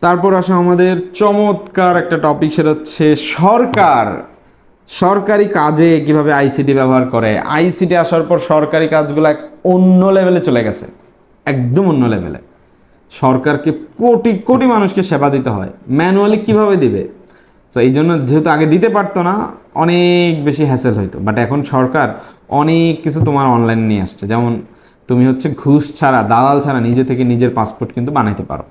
তারপর আসে আমাদের চমৎকার একটা টপিক, সেটা হচ্ছে সরকার সরকারি কাজে কিভাবে আইসিটি ব্যবহার করে। আইসিটি আসার পর সরকারি কাজগুলো এক অন্য লেভেলে চলে গেছে, একদম অন্য লেভেলে। সরকারকে কোটি কোটি মানুষকে সেবা দিতে হয়, ম্যানুয়ালি কিভাবে দিবে? তো এই জন্য যেহেতু আগে দিতে পারতো না, অনেক বেশি হ্যাসেল হইতো। বাট এখন সরকার অনেক কিছু তোমার অনলাইন নিয়ে আসছে। যেমন তুমি হচ্ছে ঘুষ ছাড়া, দালাল ছাড়া নিজে থেকে নিজের পাসপোর্ট কিন্তু বানাইতে পারো।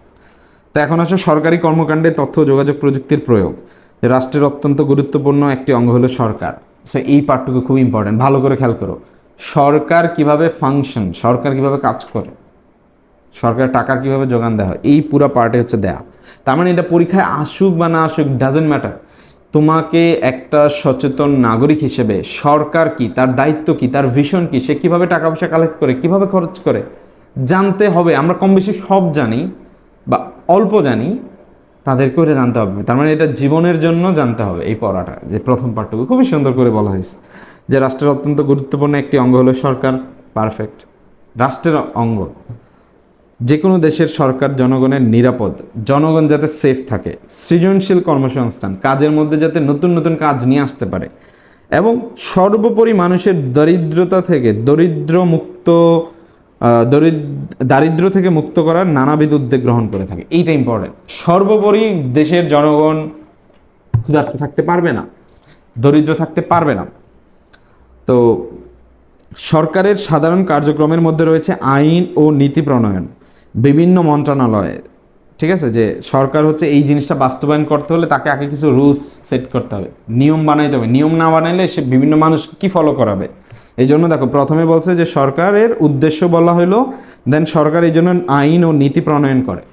তো এখন আসলে সরকারি কর্মকাণ্ডে তথ্য ও যোগাযোগ প্রযুক্তির প্রয়োগ, যে রাষ্ট্রের অত্যন্ত গুরুত্বপূর্ণ একটি অঙ্গ হলো সরকার। সো এই পার্টটুকু খুব ইম্পর্টেন্ট, ভালো করে খেয়াল করো। সরকার কিভাবে ফাংশন, সরকার কিভাবে কাজ করে, সরকারের টাকা কিভাবে যোগান দেওয়া হয়, এই পুরো পার্টে হচ্ছে দেয়া। তার মানে এটা পরীক্ষায় আসুক বা না আসুক, ডাজেন্ট ম্যাটার। তোমাকে একটা সচেতন নাগরিক হিসেবে সরকার কি, তার দায়িত্ব কি, তার ভিশন কি, সে কিভাবে টাকা পয়সা কালেক্ট করে, কিভাবে খরচ করে, জানতে হবে। আমরা কম বেশি সব জানি বা অল্প জানি, তাদেরকেও এটা জানতে হবে। তার মানে এটা জীবনের জন্য জানতে হবে। এই পড়াটা, যে প্রথম পার্টটুকু খুবই সুন্দর করে বলা হয়েছে, যে রাষ্ট্রের অত্যন্ত গুরুত্বপূর্ণ একটি অঙ্গ হলো সরকার। পারফেক্ট। রাষ্ট্রের অঙ্গ, যে কোনো দেশের সরকার জনগণের নিরাপদ, জনগণ যাতে সেফ থাকে, সৃজনশীল কর্মসংস্থান, কাজের মধ্যে যাতে নতুন নতুন কাজ নিয়ে আসতে পারে, এবং সর্বোপরি মানুষের দরিদ্রতা থেকে দারিদ্র থেকে মুক্ত করার নানাবিধ উদ্যোগ গ্রহণ করে থাকে। এইটা ইম্পর্টেন্ট। সর্বোপরি দেশের জনগণ ক্ষুধার্ত থাকতে পারবে না, দরিদ্র থাকতে পারবে না। তো সরকারের সাধারণ কার্যক্রমের মধ্যে রয়েছে আইন ও নীতি প্রণয়ন, বিভিন্ন মন্ত্রণালয়ে। ঠিক আছে, যে সরকার হচ্ছে এই জিনিসটা বাস্তবায়ন করতে হলে তাকে আগে কিছু রুলস সেট করতে হবে, নিয়ম বানাইতে হবে। নিয়ম না বানাইলে সে বিভিন্ন মানুষ কি ফলো করাবে? এই জন্য দেখো প্রথমে বলছে যে সরকারের উদ্দেশ্য বলা হলো, দেন সরকার এই জন্য আইন ও নীতি প্রণয়ন করে।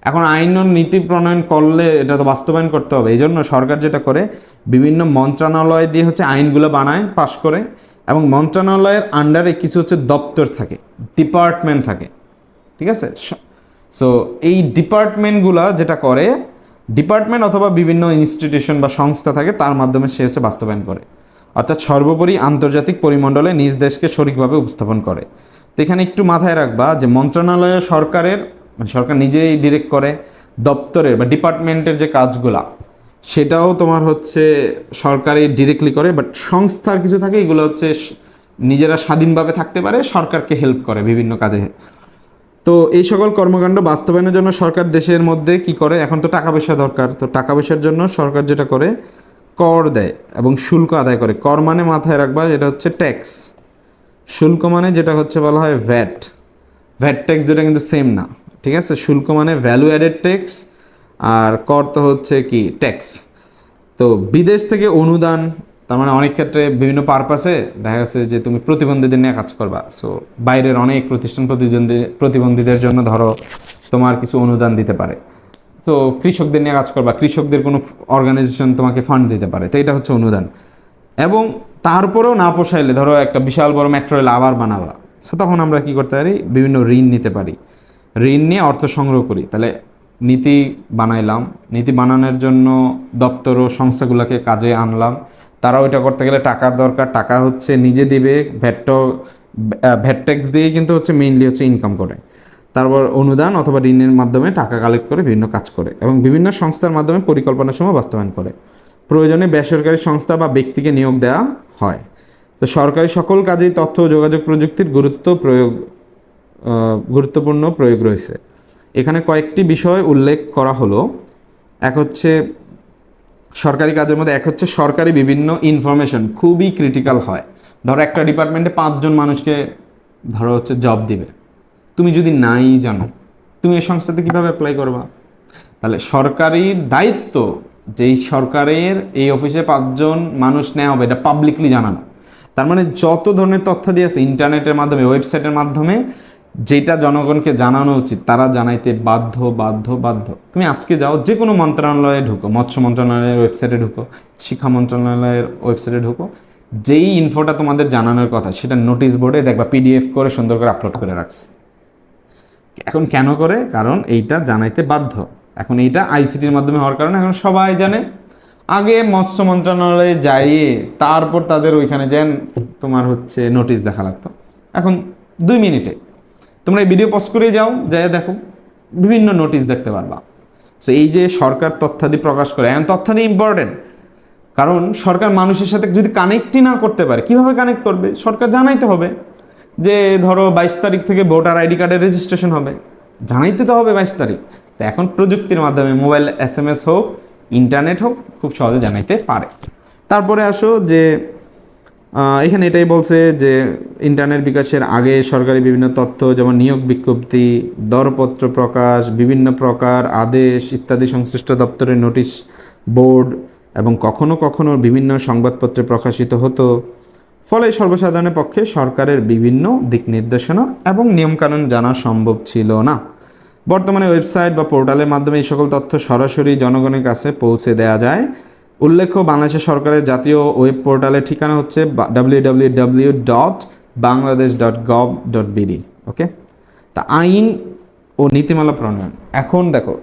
এখন আইন ও নীতি প্রণয়ন করলে এটা তো বাস্তবায়ন করতে হবে। এই জন্য সরকার যেটা করে, বিভিন্ন মন্ত্রণালয় দিয়ে হচ্ছে আইনগুলো বানায়, পাশ করে, এবং মন্ত্রণালয়ের আন্ডারে কিছু হচ্ছে দপ্তর থাকে, ডিপার্টমেন্ট থাকে। ঠিক আছে, সো এই ডিপার্টমেন্টগুলো যেটা করে, ডিপার্টমেন্ট অথবা বিভিন্ন ইনস্টিটিউশন বা সংস্থা থাকে, তার মাধ্যমে সে হচ্ছে বাস্তবায়ন করে। অর্থাৎ সর্বোপরি আন্তর্জাতিক পরিমণ্ডলে নিজ দেশকে সঠিকভাবে উপস্থাপন করে। তো এখানে একটু মাথায় রাখবা যে মন্ত্রণালয় সরকারের, মানে সরকার নিজেই ডিরেক্ট করে। দপ্তরের বা ডিপার্টমেন্টের যে কাজগুলা, সেটাও তোমার হচ্ছে সরকারি ডিরেক্টলি করে। বাট সংস্থার কিছু থাকে, এগুলো হচ্ছে নিজেরা স্বাধীনভাবে থাকতে পারে, সরকারকে হেল্প করে বিভিন্ন কাজে। তো এই সকল কর্মকাণ্ড বাস্তবায়নের জন্য সরকার দেশের মধ্যে কি করে, এখন তো টাকা পয়সা দরকার। তো টাকা পয়সার জন্য সরকার যেটা করে, কর দেয় এবং শুল্ক আদায় করে। কর মানে মাথায় রাখবা, এটা হচ্ছে ট্যাক্স। শুল্ক মানে যেটা হচ্ছে বলা হয় ভ্যাট। ভ্যাট ট্যাক্স দুটা কিন্তু সেম না। ঠিক আছে, শুল্ক মানে ভ্যালু অ্যাডেড ট্যাক্স, আর কর তো হচ্ছে কি ট্যাক্স। তো বিদেশ থেকে অনুদান, তার মানে অনেক ক্ষেত্রে বিভিন্ন পারপাসে দেখা যাচ্ছে যে তুমি প্রতিবন্ধীদের নিয়ে কাজ করবা। সো বাইরের অনেক প্রতিষ্ঠান প্রতিবন্ধীদের জন্য ধরো তোমার কিছু অনুদান দিতে পারে। তো কৃষকদের নিয়ে কাজ করবা, কৃষকদের কোনো অর্গানাইজেশন তোমাকে ফান্ড দিতে পারে। তো এটা হচ্ছে অনুদান। এবং তারপরেও না পোষাইলে ধরো একটা বিশাল বড় মেট্রো রেল আবার বানাবা, সো তখন আমরা কি করতে পারি, বিভিন্ন ঋণ নিতে পারি। ঋণ নিয়ে অর্থ সংগ্রহ করি। তাহলে নীতি বানাইলাম, নীতি বানানোর জন্য দপ্তর ও সংস্থাগুলোকে কাজে আনলাম। তারা ওইটা করতে গেলে টাকার দরকার, টাকা হচ্ছে নিজে দিবে। ভ্যাট ট্যাক্স দিয়ে কিন্তু হচ্ছে মেইনলি হচ্ছে ইনকাম করে। তারপর অনুদান অথবা ঋণের মাধ্যমে টাকা কালেক্ট করে বিভিন্ন কাজ করে, এবং বিভিন্ন সংস্থার মাধ্যমে পরিকল্পনার সময় বাস্তবায়ন করে। প্রয়োজনে বেসরকারি সংস্থা বা ব্যক্তিকে নিয়োগ দেওয়া হয়। তো সরকারি সকল কাজেই তথ্য ও যোগাযোগ প্রযুক্তির গুরুত্বপূর্ণ প্রয়োগ রয়েছে। এখানে কয়েকটি বিষয় উল্লেখ করা হলো। এক হচ্ছে সরকারি কাজের মধ্যে, এক হচ্ছে সরকারি বিভিন্ন ইনফরমেশন খুবই ক্রিটিক্যাল হয়। ধরো একটা ডিপার্টমেন্টে 5 জন মানুষকে ধরো হচ্ছে জব দিবে, তুমি যদি নাই জানো, তুমি এই সংস্থাতে কীভাবে অ্যাপ্লাই করবা? তাহলে সরকারি দায়িত্ব, যেই সরকারের এই অফিসে 5 জন মানুষ নেওয়া হবে, এটা পাবলিকলি জানানো। তার মানে যত ধরনের তথ্য দিয়েছে ইন্টারনেটের মাধ্যমে, ওয়েবসাইটের মাধ্যমে, যেটা জনগণকে জানানো উচিত তারা জানাইতে বাধ্য বাধ্য বাধ্য। তুমি আজকে যাও যে কোনো মন্ত্রণালয়ে ঢুকো, মৎস্য মন্ত্রণালয়ের ওয়েবসাইটে ঢুকো, শিক্ষা মন্ত্রণালয়ের ওয়েবসাইটে ঢুকো, যেই ইনফোটা তোমাদের জানানোর কথা সেটা নোটিশ বোর্ডে দেখবা পিডিএফ করে সুন্দর করে আপলোড করে রাখছে। এখন কেন করে? কারণ এইটা জানাইতে বাধ্য। এখন এইটা আইসিটির মাধ্যমে হওয়ার কারণে এখন সবাই জানে। আগে মৎস্য মন্ত্রণালয়ে যাইয়ে তারপর তাদের ওইখানে যেন তোমার হচ্ছে নোটিশ দেখা লাগতো, এখন 2 মিনিটে তোমরা এই ভিডিও পজ করে যাও, যাই দেখো বিভিন্ন নোটিশ দেখতে পারবা। সো এই যে সরকার তথ্যাদি প্রকাশ করে, এখন তথ্যাদি ইম্পর্টেন্ট, কারণ সরকার মানুষের সাথে যদি কানেক্টই না করতে পারে, কিভাবে কানেক্ট করবে? সরকার জানাইতে হবে যে ধরো 22 তারিখ থেকে ভোটার আইডি কার্ডের রেজিস্ট্রেশন হবে, জানাইতে তো হবে 22 তারিখ। তো এখন প্রযুক্তির মাধ্যমে মোবাইল SMS হোক, ইন্টারনেট হোক, খুব সহজে জানাইতে পারে। তারপরে আসো যে এখানে এটাই বলছে যে ইন্টারনেট বিকাশের আগে সরকারি বিভিন্ন তথ্য যেমন নিয়োগ বিজ্ঞপ্তি, দরপত্র প্রকাশ, বিভিন্ন প্রকার আদেশ ইত্যাদি সংশ্লিষ্ট দপ্তরের নোটিশ বোর্ড এবং কখনো কখনো বিভিন্ন সংবাদপত্রে প্রকাশিত হতো। ফলে সর্বসাধারণের পক্ষে সরকারের বিভিন্ন দিক নির্দেশনা এবং নিয়মকানুন জানা সম্ভব ছিল না। বর্তমানে ওয়েবসাইট বা পোর্টালের মাধ্যমে এই সকল তথ্য সরাসরি জনগণের কাছে পৌঁছে দেওয়া যায়। উল্লেখ্য, বাংলাদেশের সরকারের জাতীয় ওয়েব পোর্টালের ঠিকানা হচ্ছে www.bangladesh.gov.bd। ওকে, তা আইন ও নীতিমালা প্রণয়ন। এখন দেখো,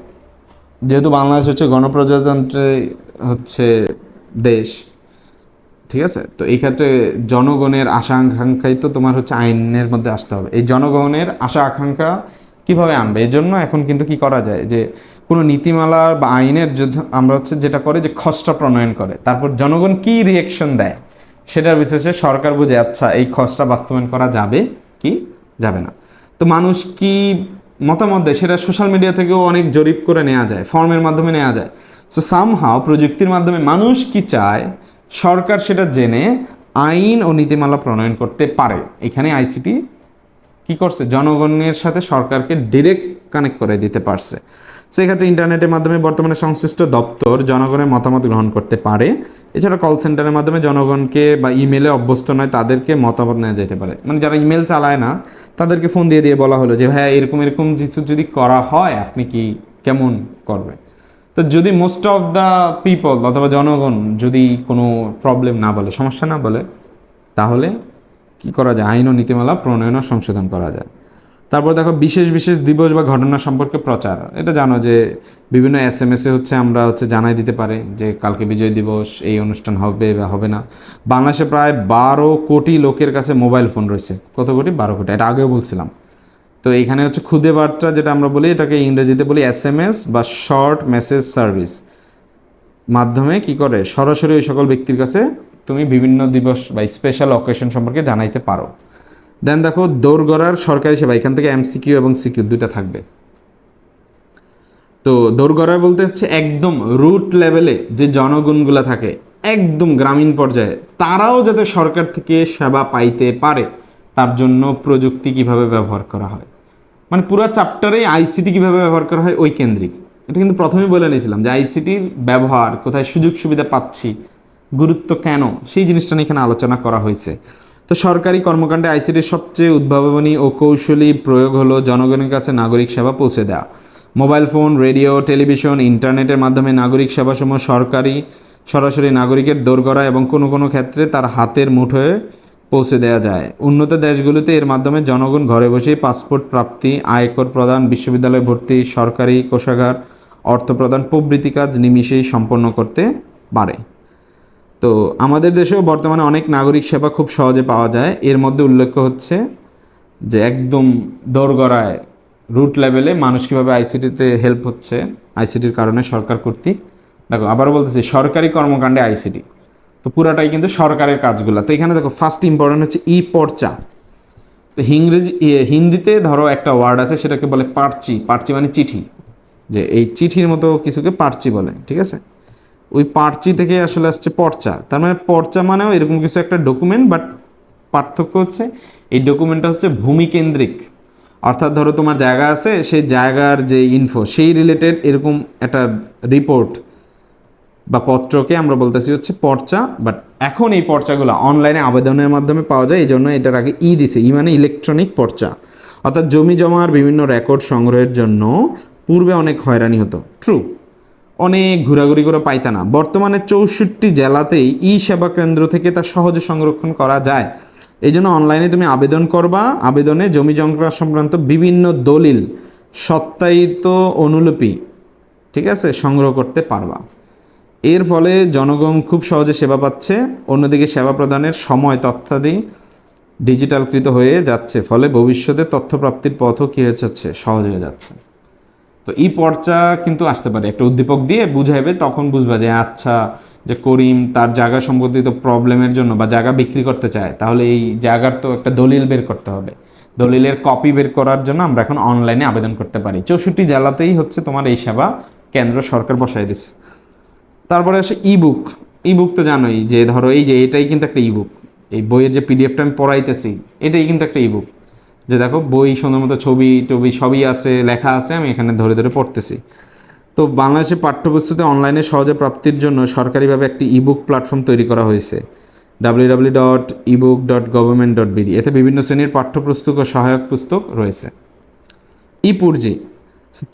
যেহেতু বাংলাদেশ হচ্ছে গণপ্রজাতন্ত্রের হচ্ছে দেশ, ঠিক আছে, তো এই ক্ষেত্রে জনগণের আশা আকাঙ্ক্ষাই তো তোমার হচ্ছে আইনের মধ্যে আসতে হবে। এই জনগণের আশা আকাঙ্ক্ষা কিভাবে আনবে, এই জন্য এখন কিন্তু কি করা যায় যে কোনো নীতিমালা বা আইনের আমরা হচ্ছে যেটা করে যে খসড়া প্রণয়ন করে, তারপর জনগণ কি রিয়েকশন দেয় সেটার বিশেষে সরকার বুঝে আচ্ছা এই খসড়া বাস্তবায়ন করা যাবে কি যাবে না। তো মানুষ কি মতামত দেয় সেটা সোশ্যাল মিডিয়া থেকেও অনেক জরিপ করে নেওয়া যায়, ফর্মের মাধ্যমে নেওয়া যায়। সো সামহাও প্রযুক্তির মাধ্যমে মানুষ কি চায় সরকার সেটা জেনে আইন ও নীতিমালা প্রণয়ন করতে পারে। এখানে আইসিটি কি করছে, জনগণের সাথে সরকারকে ডিরেক্ট কানেক্ট করে দিতে পারছে। সেক্ষেত্রে ইন্টারনেটের মাধ্যমে বর্তমানে সংশ্লিষ্ট দপ্তর জনগণের মতামত গ্রহণ করতে পারে। এছাড়া কল সেন্টারের মাধ্যমে জনগণকে বা ইমেলে অভ্যস্ত নয় তাদেরকে মতামত নেওয়া যেতে পারে। মানে যারা ইমেল চালায় না তাদেরকে ফোন দিয়ে দিয়ে বলা হলো যে ভাইয়া এরকম এরকম কিছু যদি করা হয় আপনি কি কেমন করবে। তো যদি মোস্ট অফ দ্য পিপল অথবা জনগণ যদি কোনো প্রবলেম না বলে, সমস্যা না বলে, তাহলে কি করা যায়, আইন ও নীতিমালা প্রণয়ন ও সংশোধন করা যায়। তারপর দেখো বিশেষ বিশেষ দিবস বা ঘটনা সম্পর্কে প্রচার। এটা জানো যে বিভিন্ন SMS-এ হচ্ছে আমরা হচ্ছে জানাই দিতে পারে যে কালকে বিজয় দিবস, এই অনুষ্ঠান হবে বা হবে না। বাংলাদেশে প্রায় 12 কোটি লোকের কাছে মোবাইল ফোন রয়েছে। কত কোটি? 12 কোটি। এটা আগেও বলছিলাম। তো এখানে হচ্ছে খুদে বার্তা যেটা আমরা বলি, এটাকে ইংরেজিতে বলি SMS বা শর্ট মেসেজ সার্ভিস মাধ্যমে কি করে সরাসরি ওই সকল ব্যক্তির কাছে তুমি বিভিন্ন দিবস বা স্পেশাল অকেশন সম্পর্কে জানাইতে পারো। দেন দেখো দোরগোড়ার সরকারি সেবা, এখান থেকে MCQ এবং CQ দুইটা থাকবে। তো দোরগোড়া বলতে হচ্ছে একদম রুট লেভেলে যে জনগণগুলো থাকে একদম গ্রামীণ পর্যায়ে, তারাও যাতে সরকার থেকে সেবা পাইতে পারে তার জন্য প্রযুক্তি কিভাবে ব্যবহার করা হয়, মানে পুরো চ্যাপ্টারে আইসিটি কিভাবে ব্যবহার করা হয় ওই কেন্দ্রিক। এটা কিন্তু প্রথমেই বলে নিয়েছিলাম যে আইসিটির ব্যবহার কোথায়, সুযোগ সুবিধা পাচ্ছি, গুরুত্ব কেন, সেই জিনিসটা নিয়ে এখানে আলোচনা করা হয়েছে। তো সরকারি কর্মকাণ্ডে আইসিটির সবচেয়ে উদ্ভাবনী ও কৌশলী প্রয়োগ হলো জনগণের কাছে নাগরিক সেবা পৌঁছে দেওয়া। মোবাইল ফোন, রেডিও, টেলিভিশন, ইন্টারনেটের মাধ্যমে নাগরিক সেবাসমূহ সরাসরি নাগরিকের দোরগোড়া এবং কোনো কোনো ক্ষেত্রে তার হাতের মুঠোয় পৌঁছে দেওয়া যায়। উন্নত দেশগুলিতে এর মাধ্যমে জনগণ ঘরে বসেই পাসপোর্ট প্রাপ্তি, আয়কর প্রদান, বিশ্ববিদ্যালয় ভর্তি, সরকারি কোষাগার, অর্থ প্রদান প্রভৃতি কাজ নিমিষেই সম্পন্ন করতে পারে। তো আমাদের দেশেও বর্তমানে অনেক নাগরিক সেবা খুব সহজে পাওয়া যায়। এর মধ্যে উল্লেখ্য হচ্ছে যে একদম দোরগোড়ায় রুট লেভেলে মানুষ কীভাবে আইসিটিতে হেল্প হচ্ছে আইসিটির কারণে সরকার কর্তৃক। দেখো আবারও বলতেছি, সরকারি কর্মকাণ্ডে আইসিটি, তো পুরাটাই কিন্তু সরকারের কাজগুলো। তো এখানে দেখো ফার্স্ট ইম্পর্টেন্ট হচ্ছে পর্চা। তো হিন্দিতে ধরো একটা ওয়ার্ড আছে সেটাকে বলে পার্চি। পার্চি মানে চিঠি, যে এই চিঠির মতো কিছুকে পার্চি বলে, ঠিক আছে। ওই পার্চি থেকে আসলে আসছে পর্চা। তার মানে পর্চা মানেও এরকম কিছু একটা ডকুমেন্ট, বাট পার্থক্য হচ্ছে এই ডকুমেন্টটা হচ্ছে ভূমিকেন্দ্রিক। অর্থাৎ ধরো তোমার জায়গা আছে, সেই জায়গার যে ইনফো সেই রিলেটেড এরকম একটা রিপোর্ট বা পত্রকে আমরা বলতেছি হচ্ছে পর্চা। বাট এখন এই পর্চাগুলো অনলাইনে আবেদনের মাধ্যমে পাওয়া যায়, এই জন্য এটার আগে দিছে, মানে ইলেকট্রনিক পর্চা। অর্থাৎ জমি জমার বিভিন্ন রেকর্ড সংগ্রহের জন্য পূর্বে অনেক হয়রানি হতো, ট্রু, অনেক ঘোরাঘুরি করে পাইতা না। বর্তমানে 64 জেলাতেই সেবা কেন্দ্র থেকে তা সহজে সংরক্ষণ করা যায়। এই জন্য অনলাইনে তুমি আবেদন করবা, আবেদনে জমি জমা সংক্রান্ত বিভিন্ন দলিল, সত্যায়িত অনুলিপি, ঠিক আছে, সংগ্রহ করতে পারবা। এর ফলে জনগণ খুব সহজে সেবা পাচ্ছে। অন্যদিকে সেবা প্রদানের সময় তথ্যাদি ডিজিটালকৃত হয়ে যাচ্ছে, ফলে ভবিষ্যতে তথ্য প্রাপ্তির পথও কী হচ্ছে সহজ হয়ে যাচ্ছে। তো এই পর্চা কিন্তু আসতে পারে, একটা উদ্দীপক দিয়ে বুঝাইবে, তখন বুঝবা যে আচ্ছা যে করিম তার জায়গা সম্পর্কিত প্রবলেমের জন্য বা জায়গা বিক্রি করতে চায়, তাহলে এই জায়গার তো একটা দলিল বের করতে হবে, দলিলের কপি বের করার জন্য আমরা এখন অনলাইনে আবেদন করতে পারি। 64 জেলাতেই হচ্ছে তোমার এই সেবা কেন্দ্র সরকার বসাই দিচ্ছে। তারপরে আসে ইবুক। ইবুক তো জানোই যে ধরো এই যে এটাই কিন্তু একটা ইবুক, এই বইয়ের যে পিডিএফটা আমি পড়াইতেছি এটাই কিন্তু একটা ইবুক, যে দেখো বই সুন্দর মতো ছবি টবি সবই আছে, লেখা আছে, আমি এখানে ধরে ধরে পড়তেছি। তো বাংলাদেশের পাঠ্যপুস্তকে অনলাইনে সহজে প্রাপ্তির জন্য সরকারিভাবে একটি ইবুক প্ল্যাটফর্ম তৈরি করা হয়েছে, www.ebook.government.bd। এতে বিভিন্ন শ্রেণীর পাঠ্যপুস্তক ও সহায়ক পুস্তক রয়েছে। পুরজি।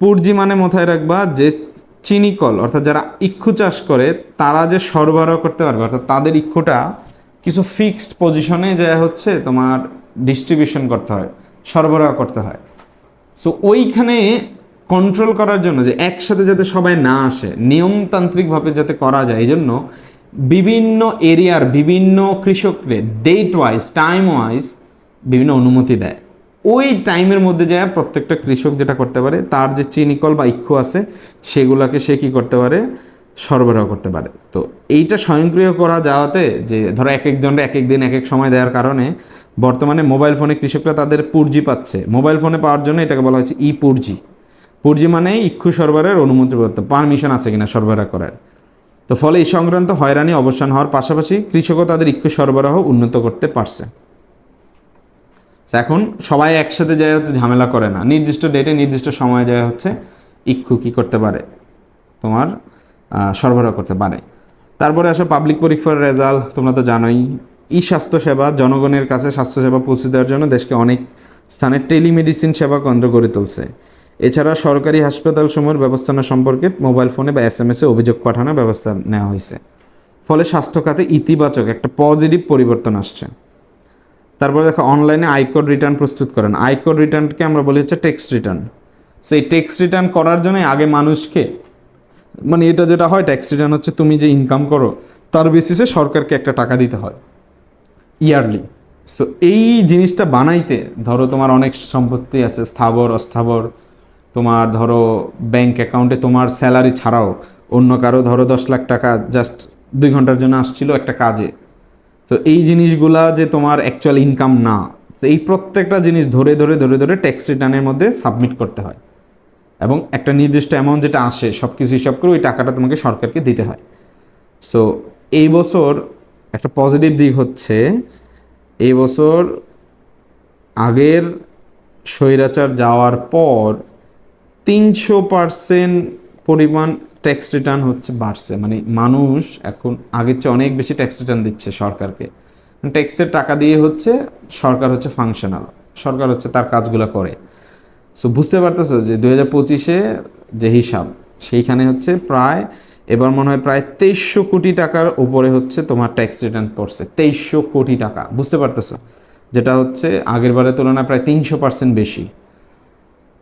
পুরজি মানে মাথায় রাখবা যে চিনিকল অর্থাৎ যারা ইক্ষু চাষ করে তারা যে সরবরাহ করতে পারবে, অর্থাৎ তাদের ইক্ষুটা কিছু ফিক্সড পজিশনে যায় হচ্ছে তোমার ডিস্ট্রিবিউশন করতে হয়, সরবরাহ করতে হয়। সো ওইখানে কন্ট্রোল করার জন্য যে একসাথে যাতে সবাই না আসে, নিয়মতান্ত্রিকভাবে যাতে করা যায়, এই জন্য বিভিন্ন এরিয়ার বিভিন্ন কৃষককে ডেট ওয়াইজ টাইম ওয়াইজ বিভিন্ন অনুমতি দেয়। ওই টাইমের মধ্যে যায় প্রত্যেকটা কৃষক যেটা করতে পারে, তার যে চিনিকল বা ইক্ষু আছে সেগুলোকে সে কী করতে পারে, সরবরাহ করতে পারে। তো এইটা স্বয়ংক্রিয় করা যাওয়াতে যে ধরো এক একজনরা এক এক দিন এক এক সময় দেওয়ার কারণে বর্তমানে মোবাইল ফোনে কৃষকরা তাদের পুরজি পাচ্ছে। মোবাইল ফোনে পাওয়ার জন্য এটাকে বলা হয়েছে পুরজি। পুরজি মানে ইক্ষু সরবরাহের অনুমতিপত্র, পারমিশন আছে কিনা সরবরাহ করার। তো ফলে এই সংক্রান্ত হয়রানি অবসান হওয়ার পাশাপাশি কৃষকও তাদের ইক্ষু সরবরাহ উন্নত করতে পারছে। এখন সবাই একসাথে যায় হচ্ছে ঝামেলা করে না, নির্দিষ্ট ডেটে নির্দিষ্ট সময়ে যায় হচ্ছে ইক্ষু কী করতে পারে, তোমার সরবরাহ করতে পারে। তারপরে আসো পাবলিক পরীক্ষার রেজাল্ট, তোমরা তো জানোই। স্বাস্থ্যসেবা, জনগণের কাছে স্বাস্থ্যসেবা পৌঁছে দেওয়ার জন্য দেশকে অনেক স্থানে টেলিমেডিসিন সেবা কেন্দ্র গড়ে তুলছে। এছাড়া সরকারি হাসপাতালসমূহের ব্যবস্থাপনা সম্পর্কে মোবাইল ফোনে বা SMS-এ অভিযোগ পাঠানোর ব্যবস্থা নেওয়া হয়েছে। ফলে স্বাস্থ্য খাতে ইতিবাচক একটা পজিটিভ পরিবর্তন আসছে। তারপরে দেখো অনলাইনে আয়কর রিটার্ন প্রস্তুত করেন। আয়কর রিটার্নকে আমরা বলি হচ্ছে ট্যাক্স রিটার্ন। সেই ট্যাক্স রিটার্ন করার জন্য আগে মানুষকে, মানে এটা যেটা হয় ট্যাক্স রিটার্ন হচ্ছে তুমি যে ইনকাম করো তার বেসিসে সরকারকে একটা টাকা দিতে হয় ইয়ারলি। সো এই জিনিসটা বানাইতে ধরো তোমার অনেক সম্পত্তি আছে, স্থাবর অস্থাবর, তোমার ধরো ব্যাংক অ্যাকাউন্টে তোমার স্যালারি ছাড়াও অন্য কারো ধরো 10 লাখ টাকা জাস্ট 2 ঘন্টার জন্য আসছিল একটা কাজে, তো এই জিনিসগুলা যে তোমার অ্যাকচুয়াল ইনকাম না, তো এই প্রত্যেকটা জিনিস ধরে ধরে ধরে ধরে ট্যাক্স রিটার্নের মধ্যে সাবমিট করতে হয় এবং একটা নির্দিষ্ট অ্যামাউন্ট যেটা আসে সব কিছু হিসাব করে ওই টাকাটা তোমাকে সরকারকে দিতে হয়। সো এই বছর একটা পজিটিভ দিক হচ্ছে, এই বছর আগের স্বৈরাচার যাওয়ার পর 300% পরিমাণ ট্যাক্স রিটার্ন হচ্ছে বাড়ছে। মানে মানুষ এখন আগের চেয়ে অনেক বেশি ট্যাক্স রিটার্ন দিচ্ছে সরকারকে। ট্যাক্সের টাকা দিয়ে হচ্ছে সরকার হচ্ছে ফাংশনাল, সরকার হচ্ছে তার কাজগুলো করে। সো বুঝতে পারতেছো যে 2025-এ যে হিসাব সেইখানে হচ্ছে প্রায় এবার মনে হয় প্রায় 2300 কোটি টাকার উপরে হচ্ছে তোমার ট্যাক্স রিটার্ন পড়ছে। 2300 কোটি টাকা, বুঝতে পারতেছো, যেটা হচ্ছে আগের বারের তুলনায় প্রায় 300% বেশি।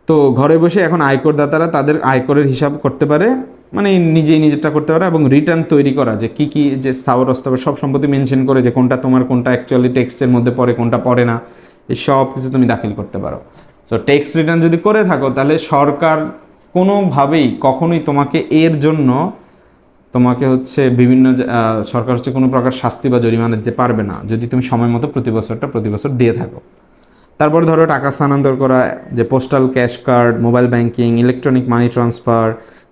তো ঘরে বসে এখন আয়করদাতারা তাদের আয়করের হিসাব করতে পারে, মানে নিজেই নিজেরটা করতে পারে এবং রিটার্ন তৈরি করা যে কী কী যে স্থাবর অস্থাবর সব সম্পত্তি মেনশন করে যে কোনটা তোমার কোনটা অ্যাকচুয়ালি ট্যাক্সের মধ্যে পড়ে কোনটা পড়ে না, এই সব কিছু তুমি দাখিল করতে পারো। সো ট্যাক্স রিটার্ন যদি করে থাকো তাহলে সরকার কোনোভাবেই কখনোই তোমাকে এর জন্য তোমাকে হচ্ছে বিভিন্ন সরকার হচ্ছে কোনো প্রকার শাস্তি বা জরিমানা দিতে পারবে না যদি তুমি সময় মতো প্রতি বছর দিয়ে থাকো। তারপরে ধরো টাকা স্থানান্তর করা, যে postal cash card, mobile banking, electronic money transfer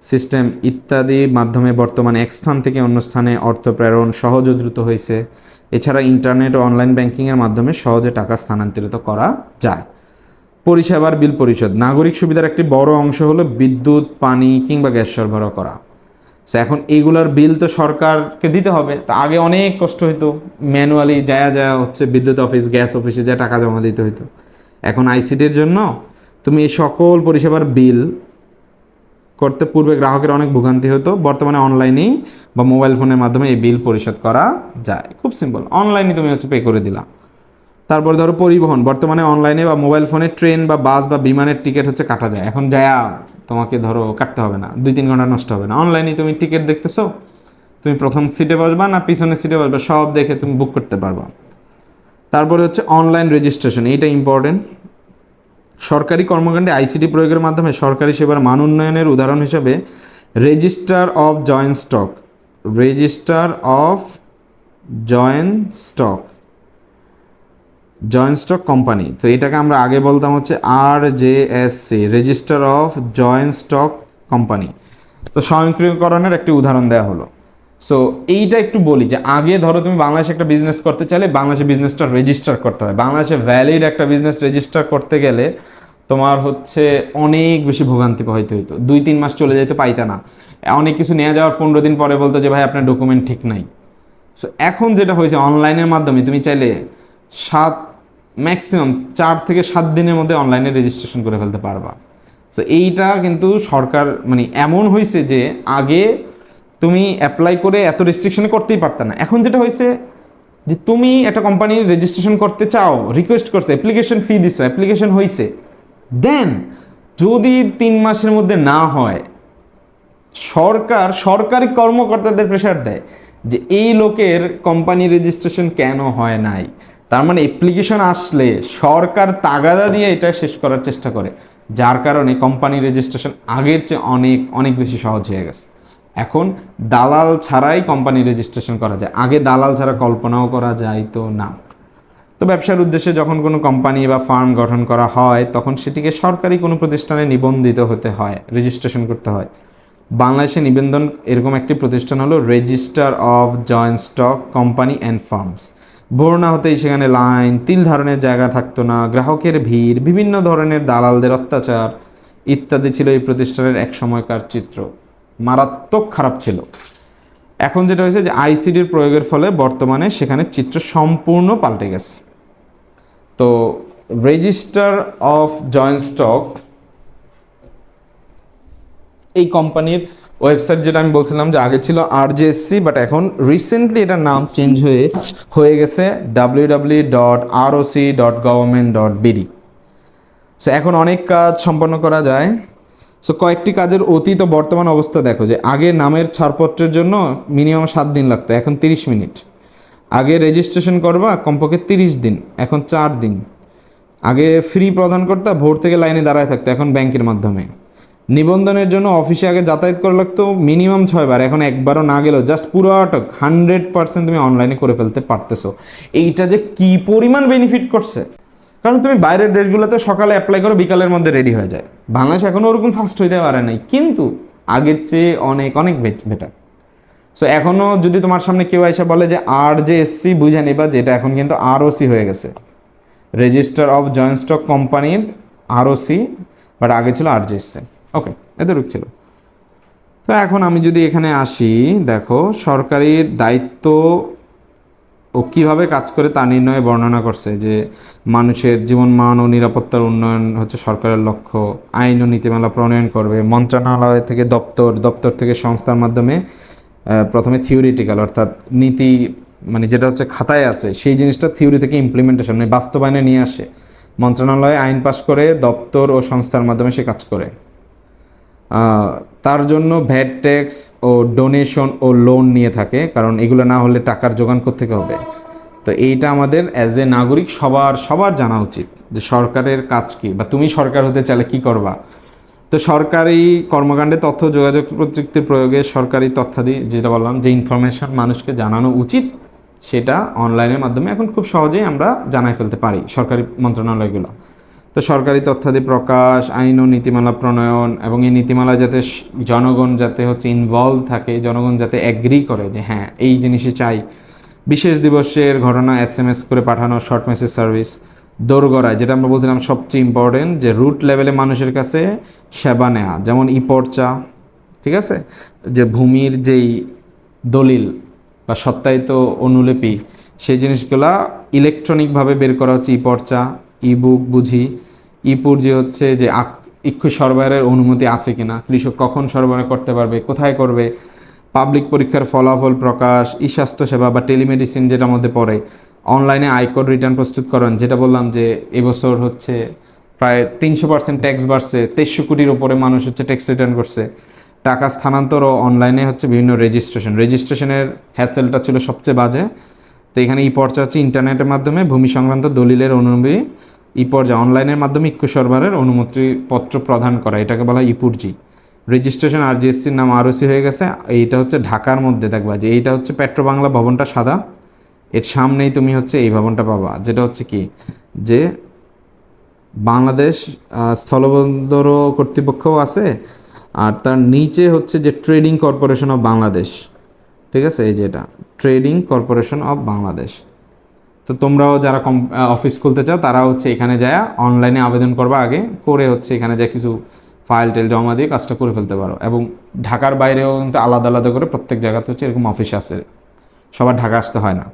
system ইত্যাদির মাধ্যমে বর্তমানে এক স্থান থেকে অন্য স্থানে অর্থ প্রেরণ সহজ ও দ্রুত হয়েছে। এছাড়া ইন্টারনেট ও অনলাইন ব্যাংকিংয়ের মাধ্যমে সহজে টাকা স্থানান্তরিত করা যায়। পরিষেবার বিল পরিশোধ, নাগরিক সুবিধার একটি বড় অংশ হলো বিদ্যুৎ, পানি কিংবা গ্যাস সরবরাহ করা। সো এখন এইগুলোর বিল তো সরকারকে দিতে হবে। তা আগে অনেক কষ্ট হইতো, ম্যানুয়ালি যায় হচ্ছে বিদ্যুৎ অফিস, গ্যাস অফিসে যা টাকা জমা দিতে হইতো। এখন আইসিটির জন্য তুমি এই সকল পরিষেবার বিল করতে পূর্বে গ্রাহকের অনেক ভোগান্তি হতো, বর্তমানে অনলাইনেই বা মোবাইল ফোনের মাধ্যমে এই বিল পরিশোধ করা যায়। খুব সিম্পল, অনলাইনে তুমি হচ্ছে পে করে দিলা। তারপর ধরো পরিবহন, বর্তমানে অনলাইনে বা মোবাইল ফোনে ট্রেন বা বাস বা বিমানের টিকিট হচ্ছে কাটা যায়। এখন যায়া তোমাকে ধরো কাটতে হবে না, 2-3 ঘন্টা নষ্ট হবে না। অনলাইনে তুমি টিকিট দেখতেছো, তুমি প্রথম সিটে বসবা না পিছনের সিটে বসবা সব দেখে তুমি বুক করতে পারবা। তারপরে হচ্ছে অনলাইন রেজিস্ট্রেশন, এইটা ইম্পর্টেন্ট। সরকারি কর্মকাণ্ডে আইসিটি প্রয়োগের মাধ্যমে সরকারি সেবার মান উন্নয়নের উদাহরণ হিসেবে register of joint stock, register of joint stock, joint stock company, তো এটাকে আমরা আগে বলতাম হচ্ছে RJSC, register of joint stock company. তো স্বয়ংক্রিয়করণের একটি উদাহরণ দেওয়া হলো। সো এইটা একটু বলি যে আগে ধরো তুমি বাংলাদেশে একটা বিজনেস করতে চাইলে বাংলাদেশে বিজনেসটা রেজিস্টার করতে হয়। বাংলাদেশে ভ্যালিড একটা বিজনেস রেজিস্টার করতে গেলে তোমার হচ্ছে অনেক বেশি ভোগান্তি পোহাইতে হইতো, 2-3 মাস চলে যেতে পাইতা না, অনেক কিছু নিয়ে যাওয়ার 15 দিন পরে বলতো যে ভাই আপনার ডকুমেন্ট ঠিক নাই। সো এখন যেটা হয়েছে অনলাইনের মাধ্যমে তুমি চাইলে ম্যাক্সিমাম 4 থেকে 7 দিনের মধ্যে অনলাইনে রেজিস্ট্রেশন করে ফেলতে পারবা। সো এইটা কিন্তু সরকার মানে এমন হয়েছে যে আগে তুমি অ্যাপ্লাই করে এত রেস্ট্রিকশনে করতেই পারতা না, এখন যেটা হয়েছে যে তুমি একটা কোম্পানির রেজিস্ট্রেশন করতে চাও, রিকোয়েস্ট করছে, অ্যাপ্লিকেশন ফি দিছো, অ্যাপ্লিকেশন হয়েছে, দেন যদি 3 মাসের মধ্যে না হয় সরকার সরকারি কর্মকর্তাদের প্রেশার দেয় যে এই লোকের কোম্পানি রেজিস্ট্রেশন কেন হয় নাই। তার মানে অ্যাপ্লিকেশন আসলে সরকার তাগাদা দিয়ে এটা শেষ করার চেষ্টা করে, যার কারণে কোম্পানি রেজিস্ট্রেশন আগের চেয়ে অনেক অনেক বেশি সহজ হয়ে গেছে। এখন দালাল ছাড়াই কোম্পানি রেজিস্ট্রেশন করা যায়, আগে দালাল ছাড়া কল্পনাও করা যাইতো না। তো ব্যবসার উদ্দেশ্যে যখন কোনো কোম্পানি বা ফার্ম গঠন করা হয় তখন সেটিকে সরকারি কোনো প্রতিষ্ঠানে নিবন্ধিত হতে হয়, রেজিস্ট্রেশন করতে হয়। বাংলাদেশে নিবন্ধন এরকম একটি প্রতিষ্ঠান হলো register of joint stock company and firms. ভোর না হতেই সেখানে লাইন, তিল ধারণের জায়গা থাকতো না, গ্রাহকের ভিড়, বিভিন্ন ধরনের দালালদের অত্যাচার ইত্যাদি ছিল এই প্রতিষ্ঠানের এক সময়কার চিত্র। মারাত্মক খারাপ ছিল। এখন যেটা হয়েছে যে আইসিডির প্রয়োগের ফলে বর্তমানে সেখানে চিত্র সম্পূর্ণ পাল্টে গেছে। তো রেজিস্টার অফ জয়েন্ট স্টক এই কোম্পানির ওয়েবসাইট যেটা আমি বলছিলাম যে আগে ছিল RJSC, বাট এখন রিসেন্টলি এটার নাম চেঞ্জ হয়ে গেছে www.roc.government.bd। সো এখন অনেক কাজ সম্পন্ন করা যায়। সো কয়েকটি কাজের অতীত ও বর্তমান অবস্থা দেখো যে আগে নামের ছাড়পত্রের জন্য মিনিমাম 7 দিন লাগতো, এখন 30 মিনিট। আগে রেজিস্ট্রেশন করবা কমপক্ষে 30 দিন, এখন 4 দিন। আগে ফ্রি প্রদান করতে ভোর থেকে লাইনে দাঁড়ায় থাকতো, এখন ব্যাংকের মাধ্যমে। নিবন্ধনের জন্য অফিসে আগে যাতায়াত করা লাগতো মিনিমাম 6 বার, এখন একবারও না গেলেও জাস্ট পুরোটক 100% তুমি অনলাইনে করে ফেলতে পারতেছো। এইটা যে কি পরিমাণ বেনিফিট করছে, কারণ তুমি বাইরের দেশগুলোতে সকালে অ্যাপ্লাই করো বিকালের মধ্যে রেডি হয়ে যায়, বাংলাদেশ এখনও ওরকম ফাস্ট হইতে পারে নাই, কিন্তু আগের চেয়ে অনেক অনেক বেটার। সো এখনও যদি তোমার সামনে কেউ এসে বলে যে RJSC, বুঝে নিবা যে এটা এখন কিন্তু ROC হয়ে গেছে, রেজিস্টার অফ জয়েন্ট স্টক কোম্পানির ROC, বাট আগে ছিল RJSC। ওকে, এতটুকু ছিল। তো এখন আমি যদি এখানে আসি, দেখো সরকারি দায়িত্ব ও কীভাবে কাজ করে তা নির্ণয়ে বর্ণনা করছে যে মানুষের জীবনমান ও নিরাপত্তার উন্নয়ন হচ্ছে সরকারের লক্ষ্য, আইন ও নীতিমালা প্রণয়ন করবে, মন্ত্রণালয় থেকে দপ্তর থেকে সংস্থার মাধ্যমে প্রথমে থিওরিটিক্যাল অর্থাৎ নীতি মানে যেটা হচ্ছে খাতায় আছে সেই জিনিসটা থিওরি থেকে ইমপ্লিমেন্টেশন মানে বাস্তবায়নে নিয়ে আসে। মন্ত্রণালয় আইন পাস করে, দপ্তর ও সংস্থার মাধ্যমে সে কাজ করে। তার জন্য ভ্যাট ট্যাক্স ও ডোনেশন ও লোন নিয়ে থাকে, কারণ এগুলো না হলে টাকার যোগান কোত্থেকে হবে। তো এইটা আমাদের অ্যাজ এ নাগরিক সবার জানা উচিত যে সরকারের কাজ কী, বা তুমি সরকার হতে চাইলে কী করবা। তো সরকারি কর্মকাণ্ডে তথ্য যোগাযোগ প্রযুক্তির প্রয়োগে সরকারি তথ্যাদি যেটা বললাম যে ইনফরমেশন মানুষকে জানানো উচিত, সেটা অনলাইনের মাধ্যমে এখন খুব সহজেই আমরা জানাই ফেলতে পারি সরকারি মন্ত্রণালয়গুলো। তো সরকারি তথ্যাদি প্রকাশ, আইন ও নীতিমালা প্রণয়ন, এবং এই নীতিমালা যাতে জনগণ যাতে হচ্ছে ইনভলভ থাকে, জনগণ যাতে অ্যাগ্রি করে যে হ্যাঁ এই জিনিসই চাই। বিশেষ দিবসের ঘটনা SMS করে পাঠানো, শর্ট মেসেজ সার্ভিস। দোরগড়ায় যেটা আমরা বলছিলাম সবচেয়ে ইম্পর্টেন্ট, যে রুট লেভেলে মানুষের কাছে সেবা নেওয়া, যেমন পর্চা, ঠিক আছে, যে ভূমির যেই দলিল বা সত্যায়িত অনুলিপি সেই জিনিসগুলা ইলেকট্রনিকভাবে বের করা হচ্ছে পর্চা, বুক বুঝি। পুর্জি হচ্ছে যে ইক্ষু সরবরাহের অনুমতি আছে কিনা, কৃষক কখন সরবরাহ করতে পারবে, কোথায় করবে। পাবলিক পরীক্ষার ফলাফল প্রকাশ, স্বাস্থ্যসেবা বা টেলিমেডিসিন যেটার মধ্যে পড়ে। অনলাইনে আয়কর রিটার্ন প্রস্তুতকরণ, যেটা বললাম যে এবছর হচ্ছে প্রায় 300% ট্যাক্স বাড়ছে, 2300 কোটির ওপরে মানুষ হচ্ছে ট্যাক্স রিটার্ন করছে। টাকা স্থানান্তর ও অনলাইনে হচ্ছে বিভিন্ন রেজিস্ট্রেশনের হ্যাসেলটা ছিল সবচেয়ে বাজে। তো এখানে পর্চা হচ্ছে ইন্টারনেটের মাধ্যমে ভূমি সংক্রান্ত দলিলের অনুমতি পর্যায়ে অনলাইনের মাধ্যমে ইক্কু সরবরাহের অনুমতিপত্র প্রদান করা, এটাকে বলা হয় ইপুরজি। রেজিস্ট্রেশন আরজিএসসির নাম আরওসি হয়ে গেছে। এইটা হচ্ছে ঢাকার মধ্যে দেখবা যে এইটা হচ্ছে পেট্রোবাংলা ভবনটা সাদা, এর সামনেই তুমি হচ্ছে এই ভবনটা পাবা, যেটা হচ্ছে কি যে বাংলাদেশ স্থলবন্দর কর্তৃপক্ষও আছে, আর তার নিচে হচ্ছে যে ট্রেডিং কর্পোরেশন অফ বাংলাদেশ, ঠিক আছে, এই যে এটা ট্রেডিং কর্পোরেশন অফ বাংলাদেশ। তো তোমরাও যারা অফিস খুলতে চাও তারা হচ্ছে এখানে যায় অনলাইনে আবেদন করবা আগে, করে হচ্ছে এখানে যা কিছু ফাইল টেল জমা দিয়ে কাজটা করে ফেলতে পারো। এবং ঢাকার বাইরেও কিন্তু আলাদা আলাদা করে প্রত্যেক জায়গাতে হচ্ছে এরকম অফিস আছে, সবার ঢাকা আসতে হয় না।